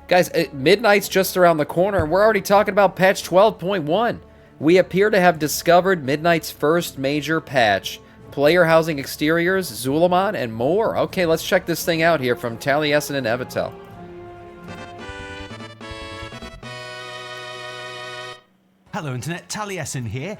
Guys, midnight's just around the corner, and we're already talking about patch 12.1. We appear to have discovered Midnight's first major patch. Player housing exteriors, Zul'aman, and more. Okay, let's check this thing out here from Taliesin and Evitel. Hello, Internet. Taliesin here.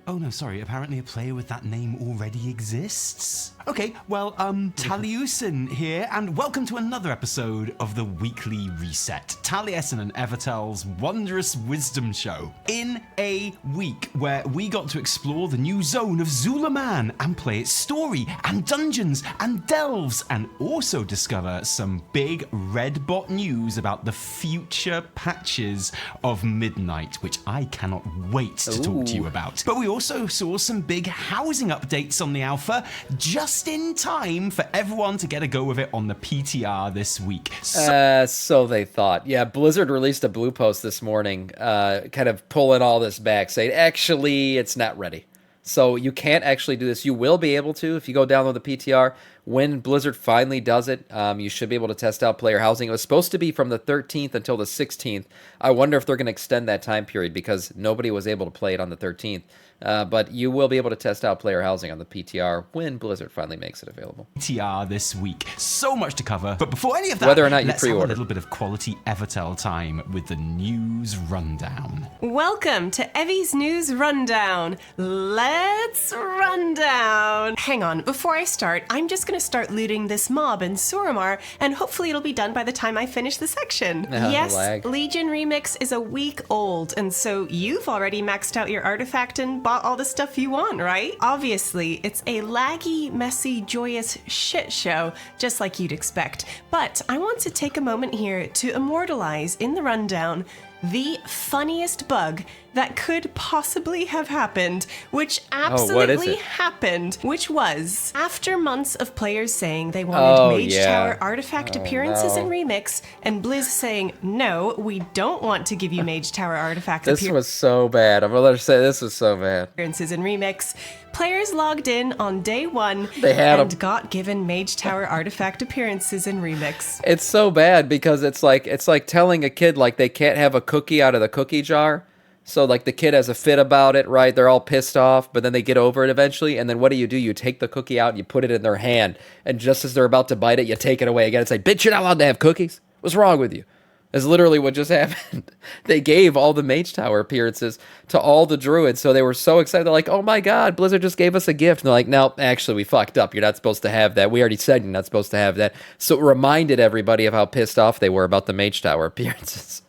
Oh no, sorry. Apparently a player with that name already exists. Okay, well, Taliesin here, and welcome to another episode of the Weekly Reset. Taliesin and Evertel's wondrous wisdom show. In a week where we got to explore the new zone of Zul'aman and play its story and dungeons and delves, and also discover some big red bot news about the future patches of Midnight, which I cannot wait to talk to you about. But we also saw some big housing updates on the alpha, just in time for everyone to get a go of it on the PTR this week. So they thought. Yeah, Blizzard released a blue post this morning, kind of pulling all this back, saying, actually, it's not ready. So you can't actually do this. You will be able to if you go download the PTR. When Blizzard finally does it, you should be able to test out player housing. It was supposed to be from the 13th until the 16th. I wonder if they're going to extend that time period because nobody was able to play it on the 13th. But you will be able to test out player housing on the PTR when Blizzard finally makes it available. PTR this week. So much to cover. But before any of that, whether or not you let's pre-order. have a little bit of quality Evertel time with the news rundown. Welcome to Evie's News Rundown. Let's run down. Hang on, before I start, I'm just going to start looting this mob in Suramar, and hopefully it'll be done by the time I finish the section. Yes, lag. Legion Remix is a week old, and so you've already maxed out your artifact and bought all the stuff you want, right? Obviously, it's a laggy, messy, joyous shit show, just like you'd expect. But I want to take a moment here to immortalize in the rundown the funniest bug that could possibly have happened, which absolutely happened, which was after months of players saying they wanted Mage Tower artifact appearances in Remix, and Blizz saying, no, we don't want to give you Mage Tower artifact This was so bad. I'm going to let her say this was so bad. appearances in Remix. Players logged in on day one and got given Mage Tower artifact appearances in Remix. It's so bad because it's like telling a kid like they can't have a cookie out of the cookie jar. So like the kid has a fit about it, right? They're all pissed off, but then they get over it eventually. And then what do? You take the cookie out and you put it in their hand. And just as they're about to bite it, you take it away again. It's like, bitch, you're not allowed to have cookies. What's wrong with you? That's literally what just happened. They gave all the Mage Tower appearances to all the druids. So they were so excited. They're like, oh my God, Blizzard just gave us a gift. And they're like, no, actually, we fucked up. You're not supposed to have that. We already said you're not supposed to have that. So it reminded everybody of how pissed off they were about the Mage Tower appearances.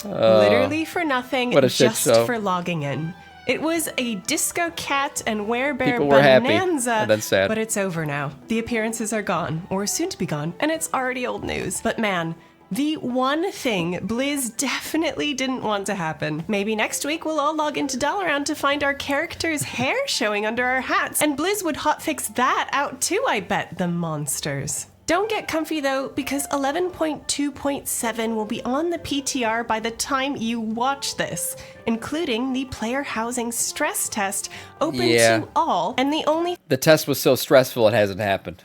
Literally for nothing, what a shit just show. for logging in. It was a disco cat and werebear People were happy, bonanza, and then sad. but it's over now. The appearances are gone, or soon to be gone, and it's already old news. But man, the one thing Blizz definitely didn't want to happen. Maybe next week we'll all log into Dalaran to find our character's hair showing under our hats, and Blizz would hotfix that out too, I bet, the monsters. Don't get comfy though, because 11.2.7 will be on the PTR by the time you watch this, including the player housing stress test open to all, and The test was so stressful it hasn't happened.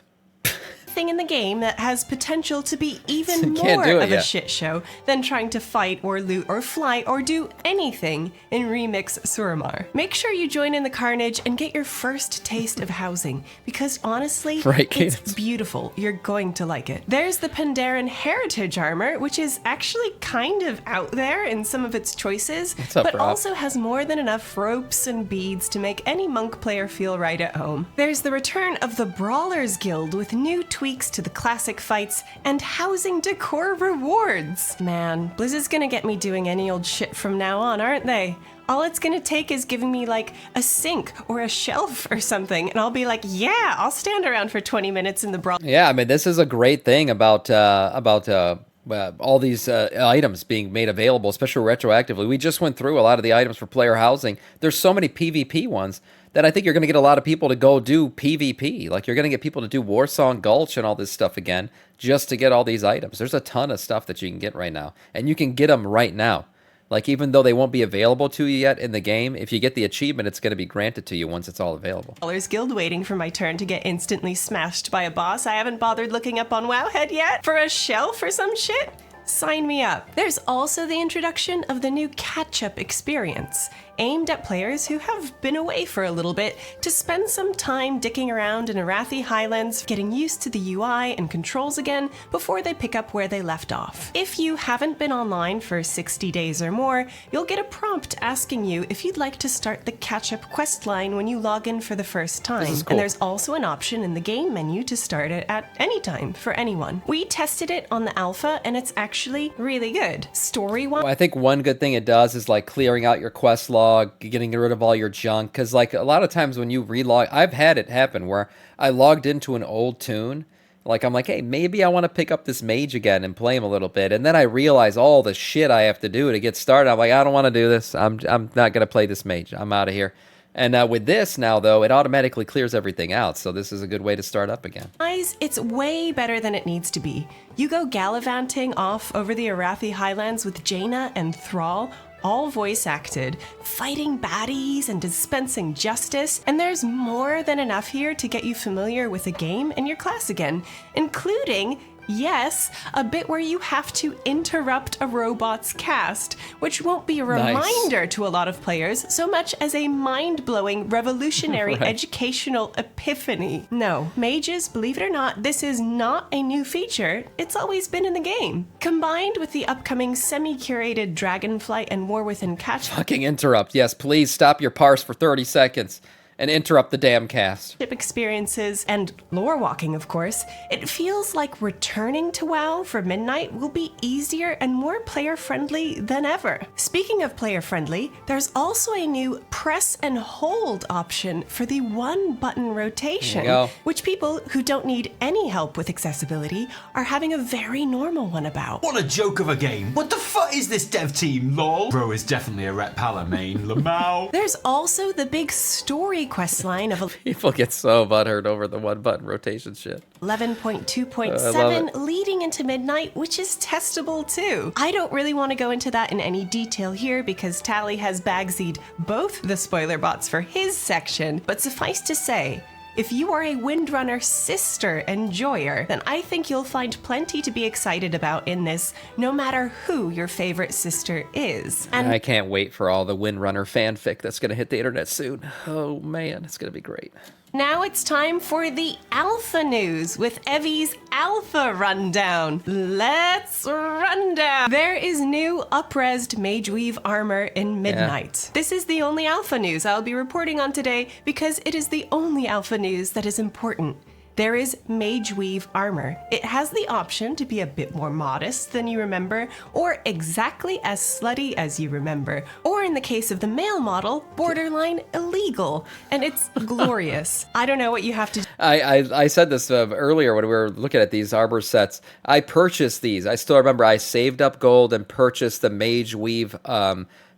thing in the game that has potential to be even Can't more do it of a yet. shit show than trying to fight or loot or fly or do anything in Remix Suramar. Make sure you join in the carnage and get your first taste of housing, because honestly, Right, it's Cadence? beautiful. You're going to like it. There's the Pandaren Heritage Armor, which is actually kind of out there in some of its choices, up, but Rob? also has more than enough ropes and beads to make any monk player feel right at home. There's the return of the Brawlers Guild with new tweaks to the classic fights and housing decor rewards. Man, Blizz is gonna get me doing any old shit from now on, aren't they? All it's gonna take is giving me like a sink or a shelf or something, and I'll be like, yeah, I'll stand around for 20 minutes in the brawl. Yeah, I mean, this is a great thing about all these items being made available, especially retroactively. We just went through a lot of the items for player housing. There's so many PvP ones that I think you're going to get a lot of people to go do PvP. Like, you're going to get people to do Warsong Gulch and all this stuff again just to get all these items. There's a ton of stuff that you can get right now, and you can get them right now. Like, even though they won't be available to you yet in the game, if you get the achievement, it's going to be granted to you once it's all available. Brawlers Guild waiting for my turn to get instantly smashed by a boss I haven't bothered looking up on Wowhead yet for a shelf or some shit. Sign me up. There's also the introduction of the new catch-up experience, aimed at players who have been away for a little bit to spend some time dicking around in Arathi Highlands, getting used to the UI and controls again before they pick up where they left off. If you haven't been online for 60 days or more, you'll get a prompt asking you if you'd like to start the catch-up quest line when you log in for the first time. This is cool. And there's also an option in the game menu to start it at any time for anyone. We tested it on the alpha and it's actually really good. Story-wise, I think one good thing it does is like clearing out your quest log, getting rid of all your junk. Because like a lot of times when you relog, I've had it happen where I logged into an old tune. Like I'm like, hey, maybe I want to pick up this mage again and play him a little bit. And then I realize all the shit I have to do to get started. I'm like, I don't want to do this. I'm not going to play this mage. I'm out of here. And with this now, though, it automatically clears everything out. So this is a good way to start up again. it's way better than it needs to be. You go gallivanting off over the Arathi Highlands with Jaina and Thrall, all voice acted, fighting baddies and dispensing justice, and there's more than enough here to get you familiar with the game and your class again, including, yes, a bit where you have to interrupt a robot's cast, which won't be a reminder to a lot of players so much as a mind-blowing, revolutionary Right. educational epiphany. No, mages, believe it or not, this is not a new feature. It's always been in the game. Combined with the upcoming semi-curated Dragonflight and War Within catch Fucking interrupt. Yes, please stop your parse for 30 seconds and interrupt the damn cast. experiences and lore walking, of course, it feels like returning to WoW for Midnight will be easier and more player-friendly than ever. Speaking of player-friendly, there's also a new press and hold option for the one-button rotation, There you go. which people who don't need any help with accessibility are having a very normal one about. What a joke of a game. What the fuck is this dev team, lol? Bro is definitely a Ret Pala main, Lamau. There's also the big story quest line of People get so butthurt over the one-button rotation shit. 11.2.7 it. leading into Midnight, which is testable too. I don't really want to go into that in any detail here because Tally has bagsied both the spoiler bots for his section, but suffice to say, if you are a Windrunner sister enjoyer, then I think you'll find plenty to be excited about in this, no matter who your favorite sister is. And I can't wait for all the Windrunner fanfic that's going to hit the internet soon. Oh man, it's going to be great. now it's time for the Alpha News with Evie's Alpha Rundown. Let's run down. There is new upresed Mageweave armor in Midnight. This is the only Alpha News I'll be reporting on today because it is the only Alpha News that is important. There is Mageweave armor. It has the option to be a bit more modest than you remember, or exactly as slutty as you remember, or in the case of the male model, borderline illegal, and it's glorious. I don't know what you have to I said this earlier when we were looking at these arbor sets. I purchased these. I still remember I saved up gold and purchased the Mage Weave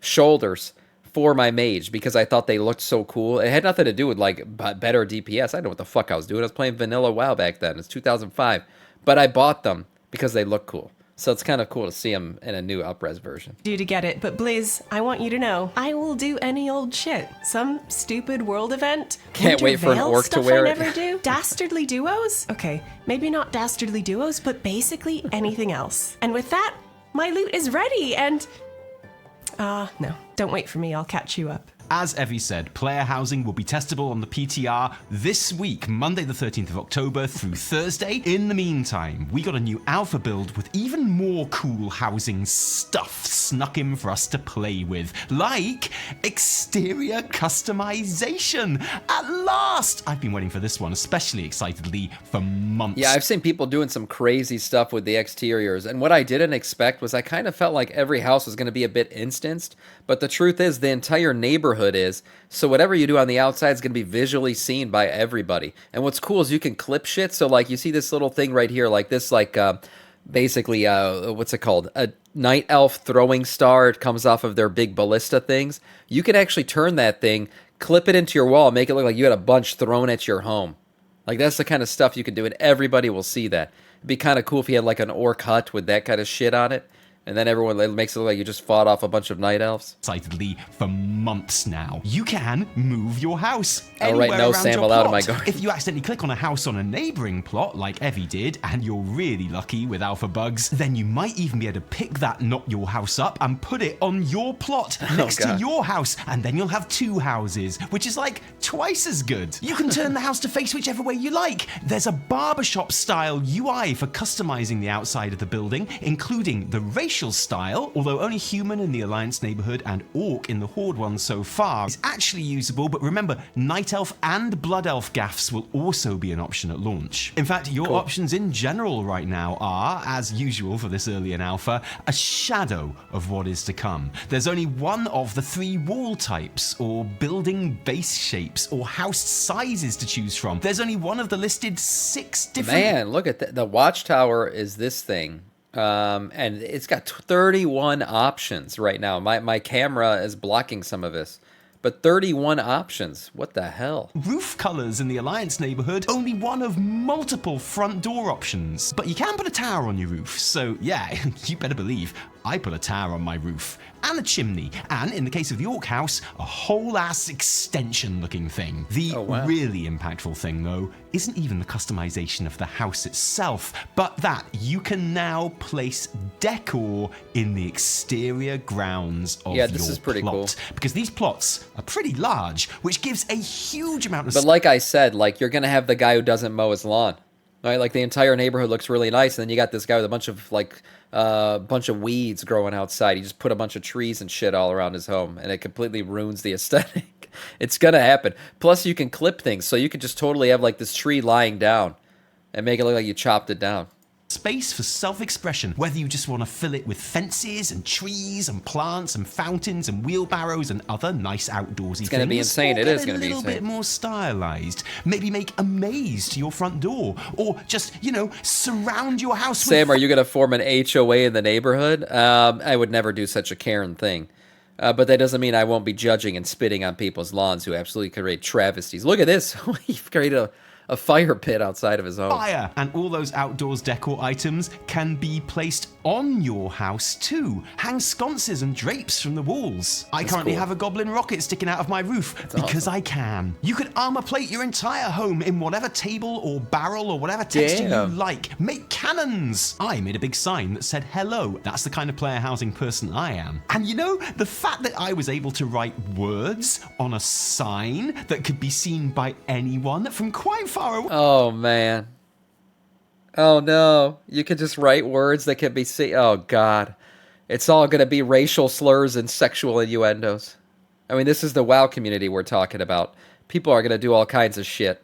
shoulders for my mage because I thought they looked so cool. It had nothing to do with like better DPS. I didn't know what the fuck I was doing. I was playing vanilla WoW back then. It's 2005. But I bought them because they look cool. So it's kind of cool to see them in a new upres version. do to get it, but Blizz, I want you to know, I will do any old shit. Some stupid world event. Can't wait for an Winter orc to Veil wear stuff it. I never do. Dastardly duos? Okay, maybe not dastardly duos, but basically anything else. And with that, my loot is ready and... no, don't wait for me, I'll catch you up. As Evie said, player housing will be testable on the PTR this week, Monday the 13th of October through Thursday. In the meantime, we got a new alpha build with even more cool housing stuff snuck in for us to play with, like exterior customization. At last! I've been waiting for this one, especially excitedly, for months. Yeah, I've seen people doing some crazy stuff with the exteriors, and what I didn't expect was I kind of felt like every house was going to be a bit instanced, but the truth is the entire neighborhood is, so whatever you do on the outside is going to be visually seen by everybody. And what's cool is you can clip shit, so like you see this little thing right here, like this, like basically, what's it called? A night elf throwing star. It comes off of their big ballista things. You can actually turn that thing, clip it into your wall, make it look like you had a bunch thrown at your home. Like that's the kind of stuff you can do, and everybody will see that. It'd be kind of cool if you had like an orc hut with that kind of shit on it. And then everyone it makes it look like you just fought off a bunch of night elves. Excitedly for months now. You can move your house I'll anywhere write no around Sam your allowed plot. in my garden. If you accidentally click on a house on a neighboring plot, like Evie did, and you're really lucky with alpha bugs, then you might even be able to pick that not your house up and put it on your plot next to God. your house, and then you'll have 2 houses, which is like twice as good. You can turn the house to face whichever way you like. There's a barbershop style UI for customizing the outside of the building, including the racial style, although only human in the Alliance neighborhood and orc in the Horde one so far is actually usable, but remember, Night Elf and Blood Elf gaffs will also be an option at launch. In fact, your options in general right now are, as usual for this early in alpha, a shadow of what is to come. There's only one of the 3 wall types, or building base shapes, or house sizes to choose from. There's only one of the listed 6 different... Man, look at that. The watchtower is this thing. And it's got 31 options right now. My camera is blocking some of this. But 31 options. What the hell? Roof colors in the Alliance neighborhood, only one of multiple front door options. But you can put a tower on your roof, so yeah, you better believe I put a tower on my roof. And a chimney, and in the case of the Orc house, a whole ass extension looking thing. The really impactful thing though, isn't even the customization of the house itself, but that you can now place decor in the exterior grounds of your this is pretty plot. cool. Because these plots are pretty large, which gives a huge amount of But like I said, like you're gonna have the guy who doesn't mow his lawn, right? Like the entire neighborhood looks really nice, and then you got this guy with a bunch of bunch of weeds growing outside. He just put a bunch of trees and shit all around his home, and it completely ruins the aesthetic. It's gonna happen. Plus, you can clip things, so you could just totally have like this tree lying down and make it look like you chopped it down. space for self-expression, whether you just want to fill it with fences and trees and plants and fountains and wheelbarrows and other nice outdoorsy things. It's going to be insane. It is going to be a little bit more stylized. Maybe make a maze to your front door, or just, you know, surround your house with... Sam, are you going to form an HOA in the neighborhood? I would never do such a Karen thing. But that doesn't mean I won't be judging and spitting on people's lawns who absolutely create travesties. Look at this. You've created a fire pit outside of his home. Fire! And all those outdoors decor items can be placed on your house too. Hang sconces and drapes from the walls. I currently have a goblin rocket sticking out of my roof because I can. You could armor plate your entire home in whatever table or barrel or whatever texture you like. Make cannons! I made a big sign that said hello. That's the kind of player housing person I am. And you know, the fact that I was able to write words on a sign that could be seen by anyone from quite far away. Oh, man. Oh, no. You could just write words that can be seen. Oh, God. It's all going to be racial slurs and sexual innuendos. I mean, this is the WoW community we're talking about. People are going to do all kinds of shit.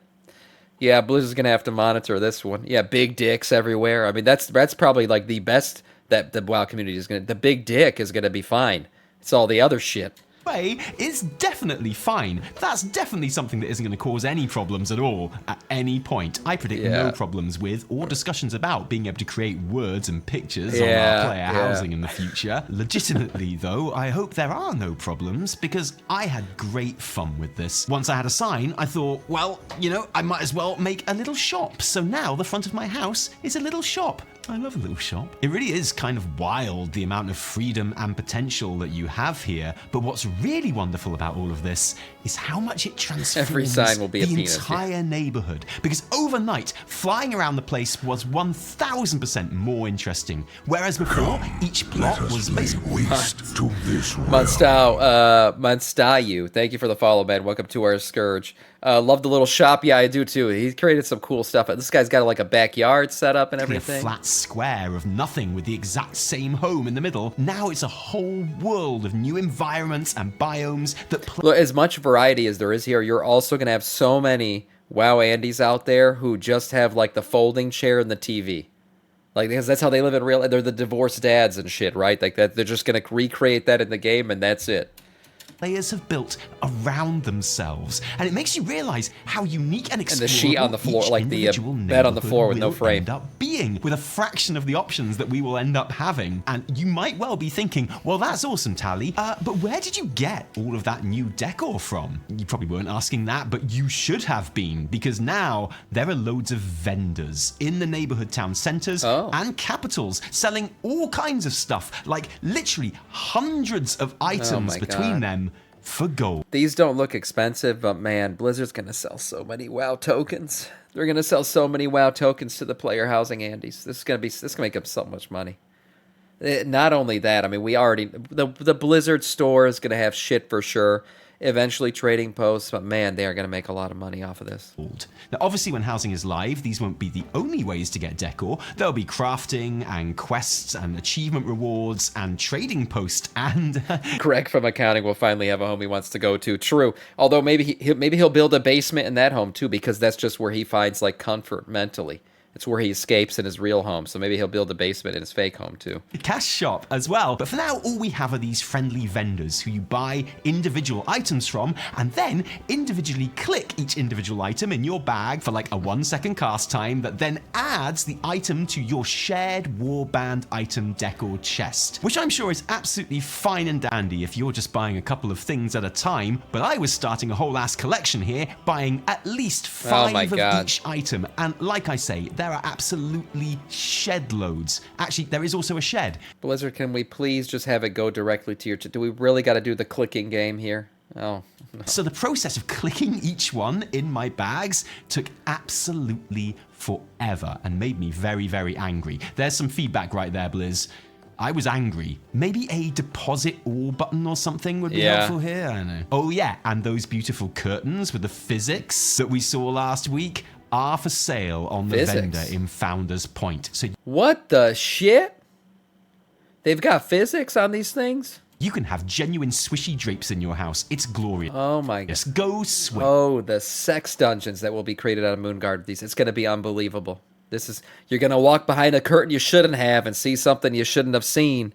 Yeah, Blizzard's going to have to monitor this one. Yeah, big dicks everywhere. I mean, that's probably like the best that the WoW community is going to... The big dick is going to be fine. It's all the other shit. Way is definitely fine. That's definitely something that isn't going to cause any problems at all at any point. I predict no problems with or discussions about being able to create words and pictures on our player housing in the future. Legitimately though, I hope there are no problems because I had great fun with this. Once I had a sign, I thought, well, you know, I might as well make a little shop. So now the front of my house is a little shop. I love a little shop. It really is kind of wild, the amount of freedom and potential that you have here. But what's really wonderful about all of this is how much it transforms Every sign will be a the penis, entire neighborhood. Because overnight, flying around the place was 1000% more interesting. Whereas before, each plot was basically... Monstayu, thank you for the follow, man. Welcome to our Scourge. Love the little shop. Yeah, I do too. He created some cool stuff. This guy's got like a backyard set up and everything. A flat square of nothing with the exact same home in the middle. Now it's a whole world of new environments and biomes that... Look, as much variety as there is here, you're also going to have so many WoW Andes out there who just have like the folding chair and the TV. Like, because that's how they live in real... They're the divorced dads and shit, right? Like that. They're just going to recreate that in the game and that's it. players have built around themselves. And it makes you realize how unique and explorable the sheet on the floor, each like the individual bed on the floor with no will frame. end up being, with a fraction of the options that we will end up having. And you might well be thinking, well, that's awesome, Tally, but where did you get all of that new decor from? You probably weren't asking that, but you should have been, because now there are loads of vendors in the neighborhood town centers and capitals selling all kinds of stuff, like literally hundreds of items between them for gold. These don't look expensive, but man, Blizzard's gonna sell so many WoW tokens. They're gonna sell so many WoW tokens to the player housing Andes. This is gonna make them so much money. Not only that, I mean, the Blizzard store is gonna have shit for sure. Eventually trading posts, but man, they are going to make a lot of money off of this. Now, obviously, when housing is live, these won't be the only ways to get decor. There'll be crafting and quests and achievement rewards and trading posts and... Greg from accounting will finally have a home he wants to go to. True. Although maybe he'll build a basement in that home too, because that's just where he finds like comfort mentally. It's where he escapes in his real home, so maybe he'll build a basement in his fake home too. Cash shop as well, but for now all we have are these friendly vendors who you buy individual items from and then individually click each individual item in your bag for like a 1-second cast time that then adds the item to your shared warband item decor chest, which I'm sure is absolutely fine and dandy if you're just buying a couple of things at a time, but I was starting a whole ass collection here, buying at least 5 of each item, and like I say, there are absolutely shed loads. Actually, there is also a shed. Blizzard, can we please just have it go directly to your... Do we really got to do the clicking game here? Oh, no. So the process of clicking each one in my bags took absolutely forever and made me very, very angry. There's some feedback right there, Blizz. I was angry. Maybe a deposit all button or something would be helpful here? I don't know. Oh yeah, and those beautiful curtains with the physics that we saw last week are for sale on the vendor in Founders Point. So what the shit? They've got physics on these things? You can have genuine swishy drapes in your house. It's glorious. Oh my god. Just go swim. Oh, the sex dungeons that will be created out of Moonguard. It's going to be unbelievable. You're going to walk behind a curtain you shouldn't have and see something you shouldn't have seen.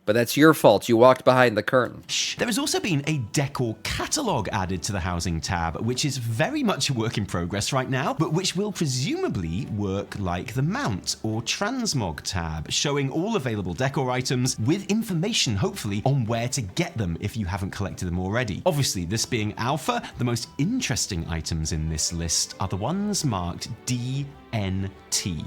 But that's your fault. You walked behind the curtain. There has also been a decor catalogue added to the housing tab, which is very much a work in progress right now, but which will presumably work like the mount or transmog tab, showing all available decor items with information, hopefully, on where to get them if you haven't collected them already. Obviously, this being alpha, the most interesting ungans in this list are the ones marked DNT.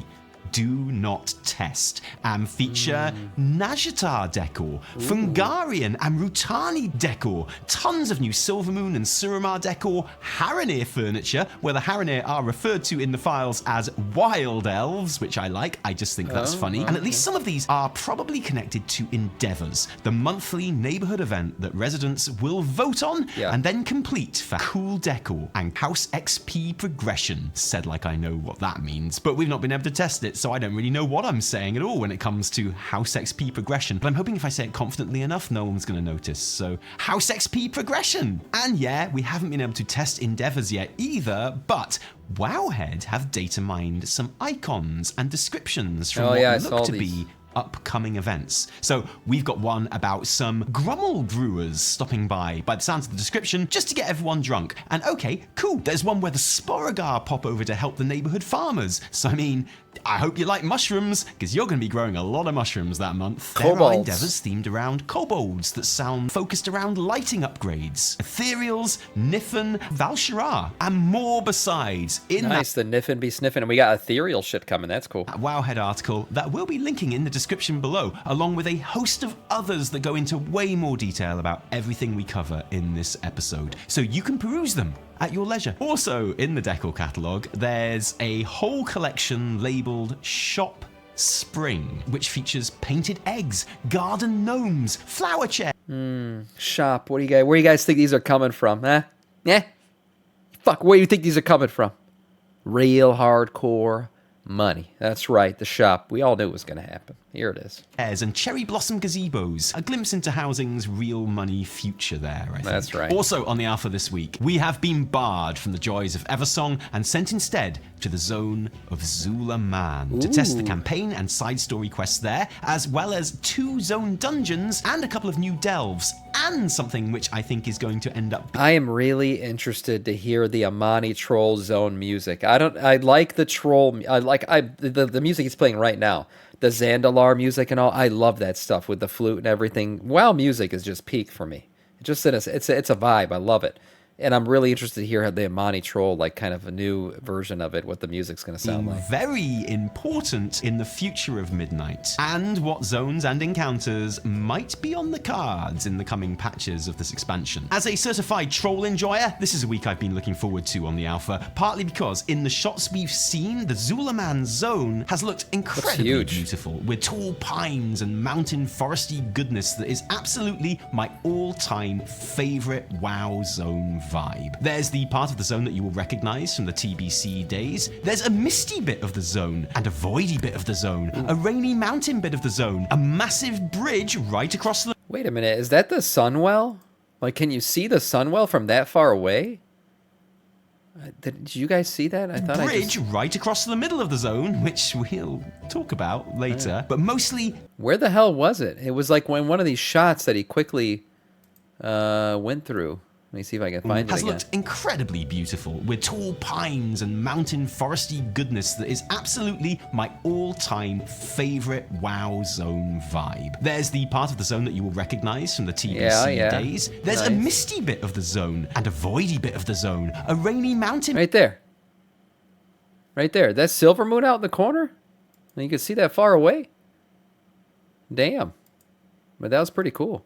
Do not test, and feature Nazjatar decor, Fungarian and Rutani decor, tons of new Silvermoon and Suramar decor, Haranir furniture, where the Haranir are referred to in the files as wild elves, which I like, I just think that's funny, and at least some of these are probably connected to Endeavors, the monthly neighborhood event that residents will vote on and then complete for cool decor and House XP progression, said like I know what that means, but we've not been able to test it, so I don't really know what I'm saying at all when it comes to House XP progression. But I'm hoping if I say it confidently enough, no one's going to notice. So, House XP progression! And yeah, we haven't been able to test Endeavors yet either, but Wowhead have data mined some icons and descriptions from what look to be upcoming events. So we've got one about some Grummel brewers stopping by the sounds of the description, just to get everyone drunk. And okay, cool, there's one where the Sporagar pop over to help the neighborhood farmers. So I mean, I hope you like mushrooms, because you're going to be growing a lot of mushrooms that month. There are endeavors themed around kobolds that sound focused around lighting upgrades, ethereals, Niffen, Val'sharah, and more besides. Nice, the Niffen be sniffing, and we got ethereal shit coming, that's cool. That Wowhead article that we'll be linking in the description below, along with a host of others that go into way more detail about everything we cover in this episode, so you can peruse them at your leisure. Also, in the decor catalogue, there's a whole collection labelled Shop Spring, which features painted eggs, garden gnomes, flower chairs. Shop, where do you guys think these are coming from, huh? Yeah? Fuck, where do you think these are coming from? Real hardcore money. That's right, the shop. We all knew it was going to happen. Here it is. And cherry blossom gazebos. A glimpse into housing's real money future there, I think. That's right. Also on the alpha this week, we have been barred from the joys of Eversong and sent instead to the zone of Zul'aman to test the campaign and side story quests there, as well as 2 zone dungeons and a couple of new delves and something which I think is going to end up I am really interested to hear the Amani Troll Zone music. I like the troll. The music he's playing right now. The Zandalar music and all. I love that stuff with the flute and everything. WoW music is just peak for me. It's a vibe. I love it. And I'm really interested to hear how the Amani Troll, like kind of a new version of it, what the music's going to sound like. very important in the future of Midnight, and what zones and encounters might be on the cards in the coming patches of this expansion. As a certified troll enjoyer, this is a week I've been looking forward to on the alpha, partly because in the shots we've seen, the Zul'aman zone has looked incredibly beautiful, with tall pines and mountain foresty goodness that is absolutely my all-time favorite WoW zone vibe. There's the part of the zone that you will recognize from the TBC days. There's a misty bit of the zone, and a voidy bit of the zone, a rainy mountain bit of the zone, a massive bridge right across the... Wait a minute, is that the Sunwell? Like, can you see the Sunwell from that far away? Did you guys see that? I thought bridge right across the middle of the zone, which we'll talk about later, but mostly... Where the hell was it? It was like one of these shots that he quickly went through. Let me see if I can find it has again. looked incredibly beautiful, with tall pines and mountain foresty goodness that is absolutely my all-time favorite WoW zone vibe. There's the part of the zone that you will recognize from the TBC days. There's a misty bit of the zone, and a voidy bit of the zone, a rainy mountain... Right there. Right there. That's Silvermoon out in the corner? And you can see that far away? Damn. But that was pretty cool.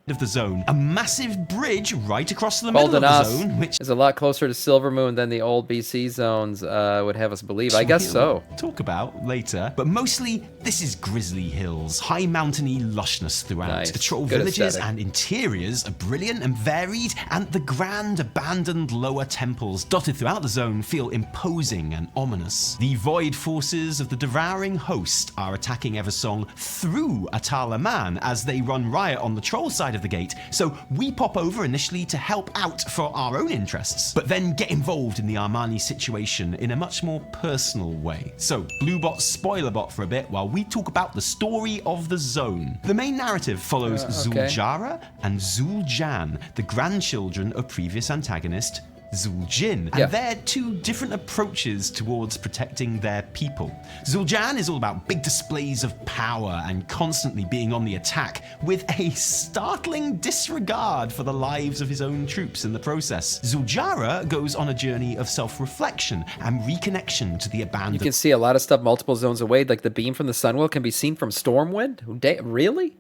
Of the zone, a massive bridge right across the middle of the zone, which is a lot closer to Silvermoon than the old BC zones would have us believe. I guess so. Talk about later, but mostly this is Grizzly Hills, high mountainy lushness throughout. Nice. The troll Good villages aesthetic. and interiors are brilliant and varied, and the grand abandoned lower temples dotted throughout the zone feel imposing and ominous. The void forces of the devouring host are attacking Eversong through Atalaman as they run riot on the troll side of the gate, so we pop over initially to help out for our own interests, but then get involved in the Armani situation in a much more personal way. So, Bluebot spoilerbot for a bit while we talk about the story of the zone. The main narrative follows Zul'jara and Zul'jan, the grandchildren of previous antagonist Zul'jin, and their two different approaches towards protecting their people. Zul'jan is all about big displays of power and constantly being on the attack, with a startling disregard for the lives of his own troops in the process. Zul'jara goes on a journey of self-reflection and reconnection to the abandoned... You can see a lot of stuff multiple zones away, like the beam from the Sunwell can be seen from Stormwind? Really?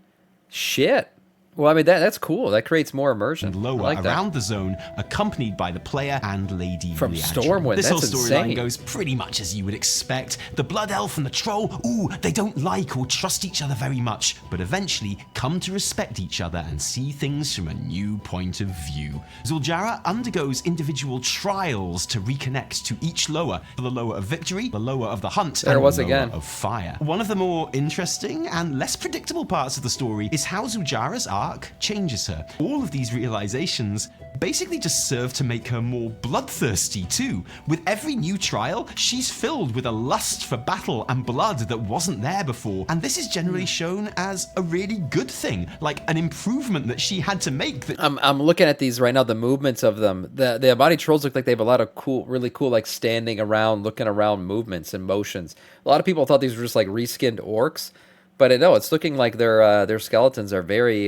Shit. Well, I mean, that's cool. That creates more immersion. And lower like around the zone, accompanied by the player and Lady from Liadrin. Stormwind. This That's whole storyline insane. goes pretty much as you would expect. The Blood Elf and the Troll, ooh, they don't like or trust each other very much, but eventually come to respect each other and see things from a new point of view. Zul'jara undergoes individual trials to reconnect to each lower. The lower of victory, the lower of the hunt, There and was the lower again. of fire. One of the more interesting and less predictable parts of the story is how Zul'jara's arc changes her. All of these realizations basically just serve to make her more bloodthirsty too. With every new trial, she's filled with a lust for battle and blood that wasn't there before, and this is generally shown as a really good thing, like an improvement that she had to make. I'm looking at these right now, the movements of them. The Abadi Trolls look like they have a lot of cool, really cool, like standing around, looking around movements and motions. A lot of people thought these were just like reskinned orcs, but no, it's looking like their skeletons are very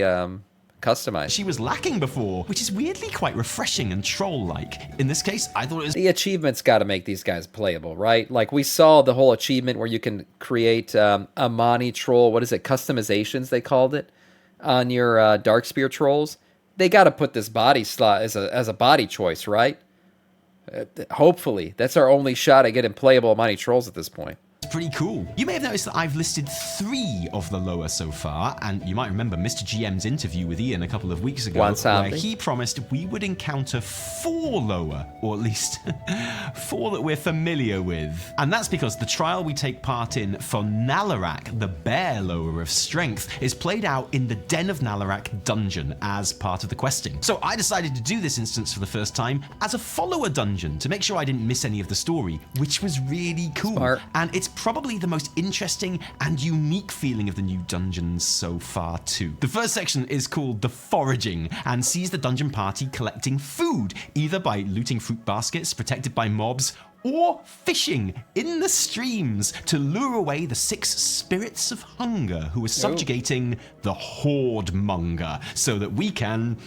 customized. She was lacking before, which is weirdly quite refreshing and troll-like. In this case, I thought it was... The achievements got to make these guys playable, right? Like, we saw the whole achievement where you can create Amani Troll, what is it, customizations they called it, on your Darkspear Trolls. They got to put this body slot as a body choice, right? Hopefully. That's our only shot at getting playable Amani Trolls at this point. Pretty cool. You may have noticed that I've listed 3 of the lower so far, and you might remember Mr. GM's interview with Ian a couple of weeks ago, where he promised we would encounter 4 lower, or at least 4 that we're familiar with. And that's because the trial we take part in for Nalorakk, the bear lower of strength, is played out in the Den of Nalorakk dungeon as part of the questing. So I decided to do this instance for the first time as a follower dungeon to make sure I didn't miss any of the story, which was really cool. Smart. And it's probably the most interesting and unique feeling of the new dungeons so far too. The first section is called The Foraging and sees the dungeon party collecting food, either by looting fruit baskets protected by mobs or fishing in the streams to lure away the 6 spirits of hunger who are subjugating the Horde-monger so that we can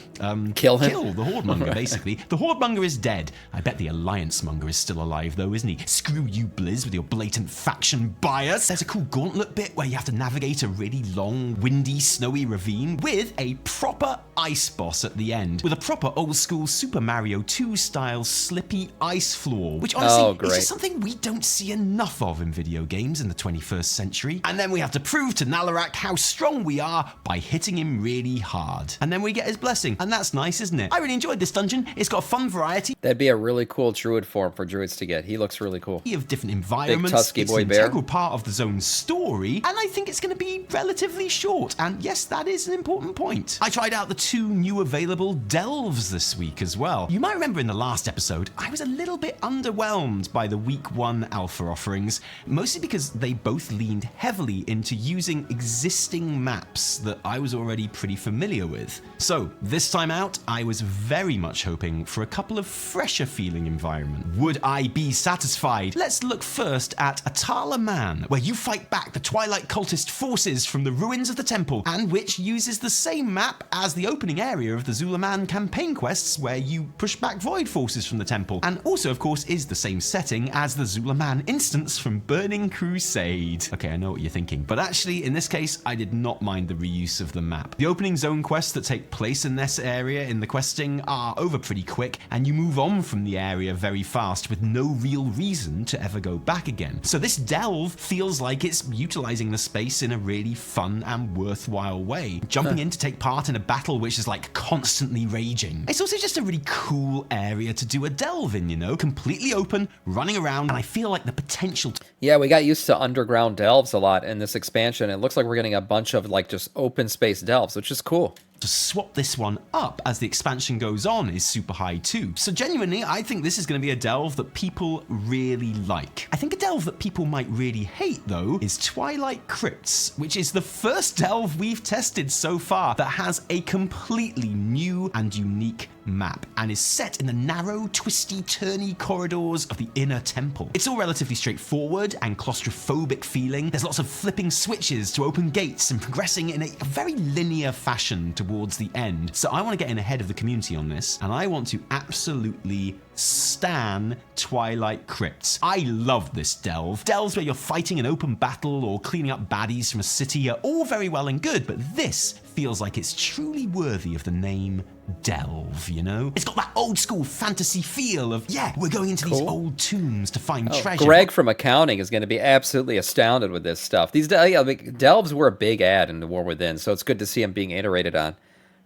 kill him. Kill the Horde-monger, basically. The Horde-monger is dead. I bet the Alliance-monger is still alive, though, isn't he? Screw you, Blizz, with your blatant faction bias. There's a cool gauntlet bit where you have to navigate a really long, windy, snowy ravine with a proper ice boss at the end, with a proper old-school Super Mario 2-style slippy ice floor, which honestly great. it's just something we don't see enough of in video games in the 21st century. And then we have to prove to Nalorakk how strong we are by hitting him really hard. And then we get his blessing. And that's nice, isn't it? I really enjoyed this dungeon. It's got a fun variety That'd be a really cool druid form for druids to get. He looks really cool. of different environments. tusky It's boy an bear. integral part of the zone's story. And I think it's going to be relatively short. And yes, that is an important point. I tried out the 2 new available delves this week as well. You might remember in the last episode, I was a little bit underwhelmed by the week 1 alpha offerings, mostly because they both leaned heavily into using existing maps that I was already pretty familiar with. So this time out, I was very much hoping for a couple of fresher feeling environments. Would I be satisfied? Let's look first at Atala Man, where you fight back the Twilight cultist forces from the ruins of the temple, and which uses the same map as the opening area of the Zul'aman campaign quests, where you push back void forces from the temple, and also of course is the same setting as the Zul'aman instance from Burning Crusade. Okay, I know what you're thinking, but actually in this case I did not mind the reuse of the map. The opening zone quests that take place in this area in the questing are over pretty quick, and you move on from the area very fast with no real reason to ever go back again. So this delve feels like it's utilizing the space in a really fun and worthwhile way. Jumping in to take part in a battle which is like constantly raging. It's also just a really cool area to do a delve in, you know? Completely open, running around, and I feel like the potential Yeah, we got used to underground delves a lot in this expansion. It looks like we're getting a bunch of like just open space delves, which is cool. to swap this one up as the expansion goes on is super high too. So genuinely, I think this is going to be a delve that people really like. I think a delve that people might really hate though is Twilight Crypts, which is the first delve we've tested so far that has a completely new and unique map and is set in the narrow, twisty, turny corridors of the inner temple. It's all relatively straightforward and claustrophobic feeling. There's lots of flipping switches to open gates and progressing in a very linear fashion towards the end. So I want to get in ahead of the community on this, and I want to absolutely stan Twilight Crypts. I love this delve. Delves where you're fighting an open battle or cleaning up baddies from a city are all very well and good, but this feels like it's truly worthy of the name delve, you know? It's got that old school fantasy feel of, yeah, we're going into these old tombs to find treasure. Greg from accounting is going to be absolutely astounded with this stuff. These delves were a big ad in the War Within, so it's good to see them being iterated on.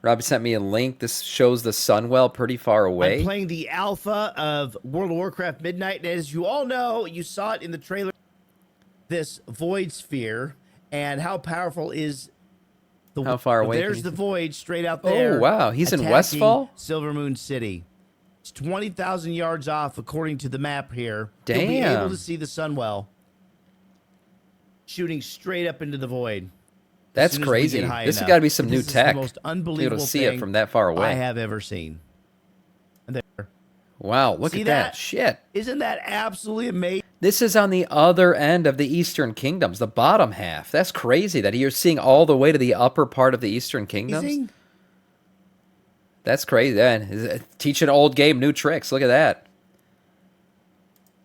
Robbie sent me a link. This shows the Sunwell pretty far away. I'm playing the alpha of World of Warcraft Midnight, and as you all know, you saw it in the trailer, this void sphere, and how powerful is the... How far away? There's the void straight out there. Oh, wow. He's in attacking Westfall? Silver Moon City. It's 20,000 yards off, according to the map here. You'll be Damn. able to see the Sunwell shooting straight up into the void. That's soon as we crazy. get high This has enough. got to be some This new is the tech. most To be able unbelievable to see it thing from that far away. I have ever seen. And there. Wow, look See at that. that? Shit. Isn't that absolutely amazing? This is on the other end of the Eastern Kingdoms, the bottom half. That's crazy that you're seeing all the way to the upper part of the Eastern Kingdoms. That's crazy, man. Teach an old game new tricks. Look at that.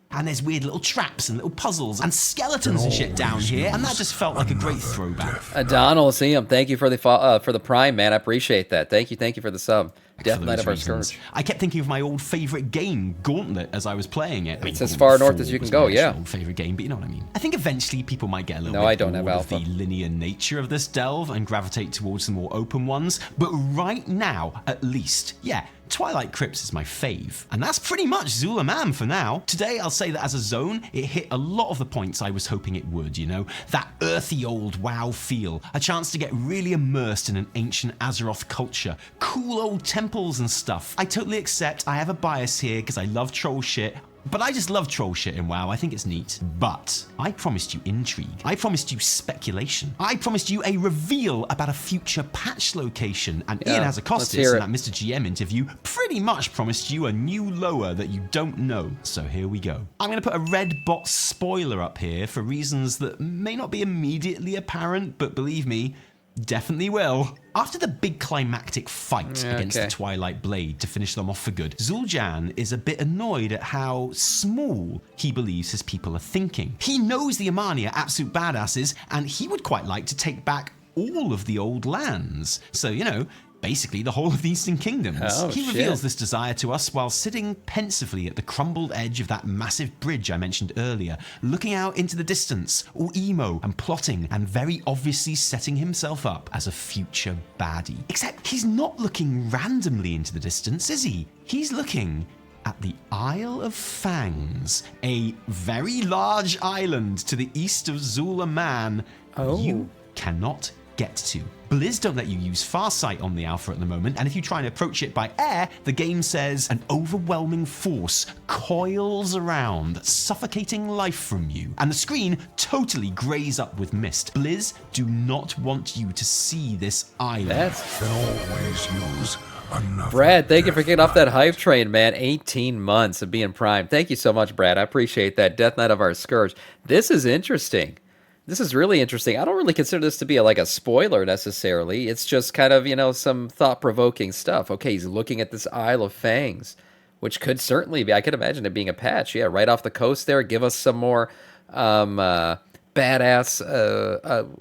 And there's weird little traps and little puzzles and skeletons and shit down here, and that just felt like a great throwback. Donald, see him. Thank you for the Prime, man. I appreciate that. Thank you for the sub. Death For Knight those of our reasons. Scourge. I kept thinking of my old favorite game, Gauntlet, as I was playing it. It's as far north as you can was go, my yeah. actual old favorite game, but you know what I mean. I think eventually people might get a little No, bit I don't have bored of alpha. the linear nature of this delve and gravitate towards the more open ones. But right now, at least, yeah, Twilight Crypts is my fave. And that's pretty much Zul'aman for now. Today, I'll say that as a zone, it hit a lot of the points I was hoping it would, you know? That earthy old WoW feel, a chance to get really immersed in an ancient Azeroth culture, cool old temples and stuff. I totally accept I have a bias here because I love troll shit. But I just love troll shit in WoW. I think it's neat. But I promised you intrigue. I promised you speculation. I promised you a reveal about a future patch location. And Ian Hazakostas in that Mr. GM interview pretty much promised you a new Loa that you don't know. So here we go. I'm going to put a red bot spoiler up here for reasons that may not be immediately apparent, but believe me, definitely will. After the big climactic fight against the Twilight Blade to finish them off for good, Zul'aman is a bit annoyed at how small he believes his people are thinking. He knows the Amani are absolute badasses, and he would quite like to take back all of the old lands. So, you know, basically the whole of the Eastern Kingdoms. He reveals this desire to us while sitting pensively at the crumbled edge of that massive bridge I mentioned earlier, looking out into the distance, all emo and plotting and very obviously setting himself up as a future baddie. Except he's not looking randomly into the distance, is he? He's looking at the Isle of Fangs, a very large island to the east of Zul'aman. You cannot get to. Blizz don't let you use Farsight on the alpha at the moment, and if you try and approach it by air, the game says an overwhelming force coils around, suffocating life from you, and the screen totally greys up with mist. Blizz do not want you to see this island. Can always use another. Brad, thank you for getting off that hype train, man. 18 months of being primed. Thank you so much, Brad. I appreciate that. Death Knight of our Scourge. This is interesting. This is really interesting. I don't really consider this to be like a spoiler necessarily. It's just kind of, you know, some thought-provoking stuff. Okay, he's looking at this Isle of Fangs, which could certainly be, I could imagine it being a patch. Yeah, right off the coast there. Give us some more badass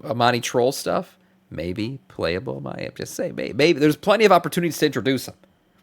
Amani troll stuff. Maybe playable. I have to say, maybe. There's plenty of opportunities to introduce them.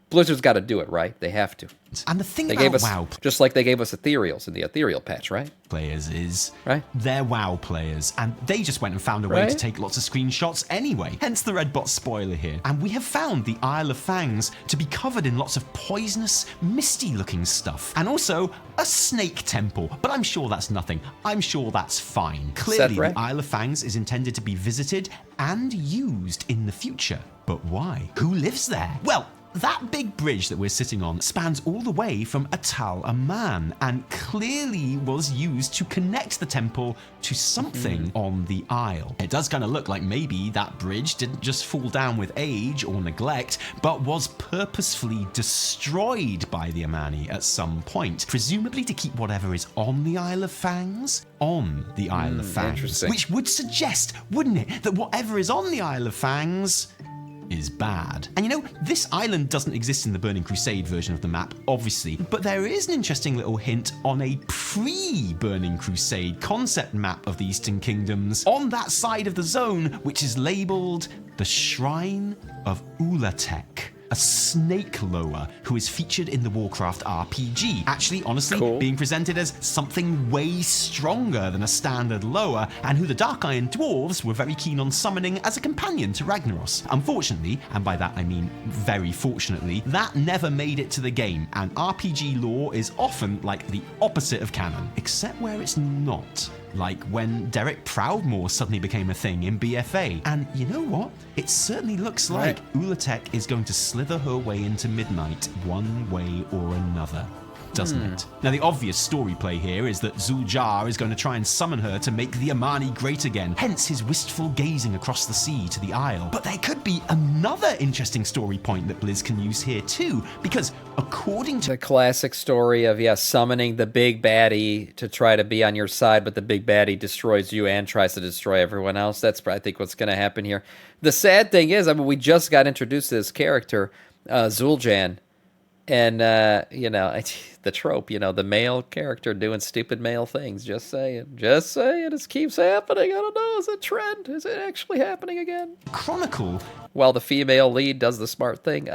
Blizzard's got to do it, right? They have to. And the thing they about gave us, WoW just like they gave us Ethereals in the Ethereal patch, right? Players is they're WoW players, and they just went and found a way to take lots of screenshots anyway. Hence the red bot spoiler here. And we have found the Isle of Fangs to be covered in lots of poisonous, misty-looking stuff, and also a snake temple. But I'm sure that's nothing. I'm sure that's fine. Clearly, the Isle of Fangs is intended to be visited and used in the future. But why? Who lives there? Well, that big bridge that we're sitting on spans all the way from Atal Aman and clearly was used to connect the temple to something on the isle. It does kind of look like maybe that bridge didn't just fall down with age or neglect, but was purposefully destroyed by the Amani at some point, presumably to keep whatever is on the Isle of Fangs on the Isle of Fangs. Which would suggest, wouldn't it, that whatever is on the Isle of Fangs is bad. And you know, this island doesn't exist in the Burning Crusade version of the map, obviously, but there is an interesting little hint on a pre-Burning Crusade concept map of the Eastern Kingdoms on that side of the zone, which is labelled the Shrine of Ulatek, a snake Loa who is featured in the Warcraft RPG. Actually, honestly, being presented as something way stronger than a standard Loa, and who the Dark Iron Dwarves were very keen on summoning as a companion to Ragnaros. Unfortunately, and by that I mean very fortunately, that never made it to the game, and RPG lore is often like the opposite of canon, except where it's not. Like when Derek Proudmoore suddenly became a thing in BFA. And you know what? It certainly looks like Ulatek is going to slither her way into Midnight one way or another, doesn't it? Now, the obvious story play here is that Zul'jar is going to try and summon her to make the Amani great again, hence his wistful gazing across the sea to the Isle. But there could be another interesting story point that Blizz can use here too, because according to the classic story of, summoning the big baddie to try to be on your side, but the big baddie destroys you and tries to destroy everyone else. That's, I think, what's going to happen here. The sad thing is, I mean, we just got introduced to this character, Zul'jan, and, the trope, the male character doing stupid male things. Just saying. It keeps happening. I don't know. Is it a trend? Is it actually happening again? Chronicle. While the female lead does the smart thing.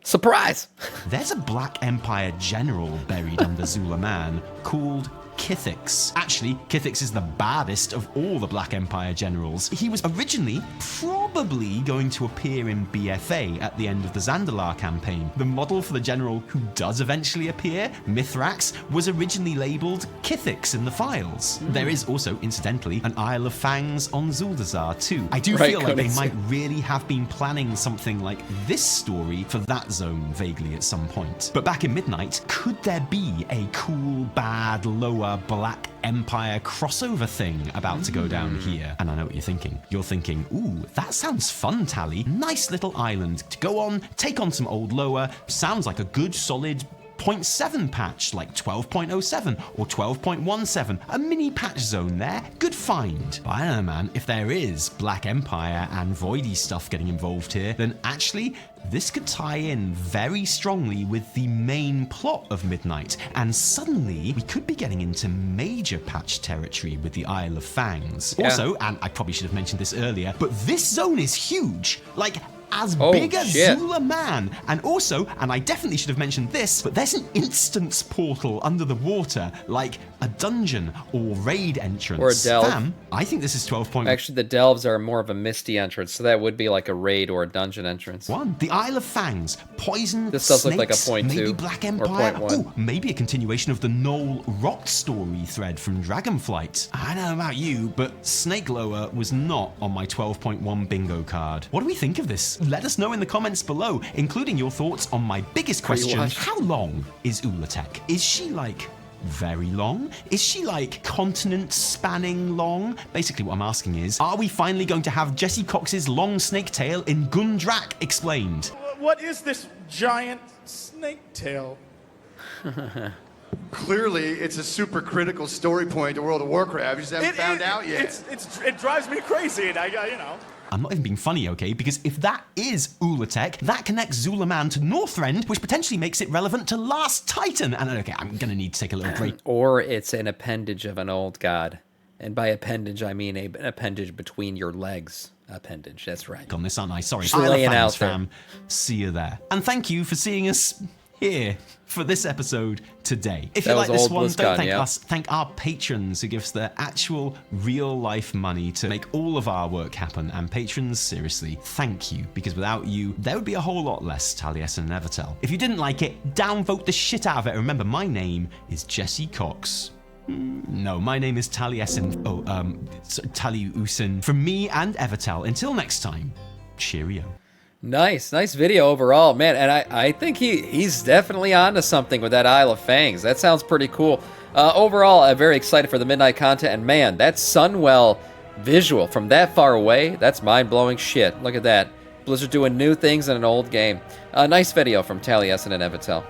Surprise! There's a Black Empire general buried under Zul'aman called Kithix. Actually, Kithix is the baddest of all the Black Empire generals. He was originally probably going to appear in BFA at the end of the Zandalar campaign. The model for the general who does eventually appear, Mithrax, was originally labelled Kithix in the files. There is also, incidentally, an Isle of Fangs on Zuldazar too. I do feel like they might really have been planning something like this story for that zone vaguely at some point. But back in Midnight, could there be a cool, bad, lower Black Empire crossover thing about to go down here? And I know what you're thinking. You're thinking, ooh, that sounds fun, Tally. Nice little island to go on, take on some old lower. Sounds like a good, solid 0.7 patch, like 12.07 or 12.17, a mini patch zone there, good find. But I don't know, man, if there is Black Empire and Voidy stuff getting involved here, then actually this could tie in very strongly with the main plot of Midnight, and suddenly we could be getting into major patch territory with the Isle of Fangs. Yeah. Also, and I probably should have mentioned this earlier, but this zone is huge, like as Oh, big as shit. Zul'aman. And also, and I definitely should have mentioned this, but there's an instance portal under the water, like a dungeon or raid entrance. Or a delve. Fam, I think this is 12.1. Actually, the delves are more of a misty entrance, so that would be like a raid or a dungeon entrance. The Isle of Fangs, poison, This does look like a snakes, 0.2 maybe Black or Empire. 0.1. Oh, maybe a continuation of the Nalorakk story thread from Dragonflight. I don't know about you, but Snake Lower was not on my 12.1 bingo card. What do we think of this? Let us know in the comments below, including your thoughts on my biggest question: Pre-watch. how long is Ulatek? Is she like very long? Is she like continent spanning long? Basically what I'm asking is, are we finally going to have Jesse Cox's long snake tail in Gundrak explained? What is this giant snake tail? Clearly, it's a super critical story point to World of Warcraft. You just haven't found out yet. It drives me crazy, and I'm not even being funny, okay? Because if that is Ulatek, that connects Zul'aman to Northrend, which potentially makes it relevant to Last Titan. And okay, I'm gonna need to take a little break. Or it's an appendage of an old god. And by appendage, I mean an appendage between your legs. Appendage, that's right. On this, aren't I? Sorry. Just Isle of laying Fangs, out there. fam. See you there. And thank you for seeing us here for this episode today. If That you like was this old one, BlizzCon, don't thank yeah. us. Thank our patrons who give us their actual real life money to make all of our work happen. And patrons, seriously, thank you. Because without you, there would be a whole lot less Taliesin and Evertel. If you didn't like it, downvote the shit out of it. Remember, my name is Jesse Cox. No, my name is Taliesin. Taliusin. From me and Evertel. Until next time, cheerio. Nice video overall, man. And I think he's definitely onto something with that Isle of Fangs. That sounds pretty cool. Overall, I'm very excited for the Midnight content. And man, that Sunwell visual from that far away, that's mind-blowing shit. Look at that. Blizzard doing new things in an old game. Nice video from Taliesin and Evertel.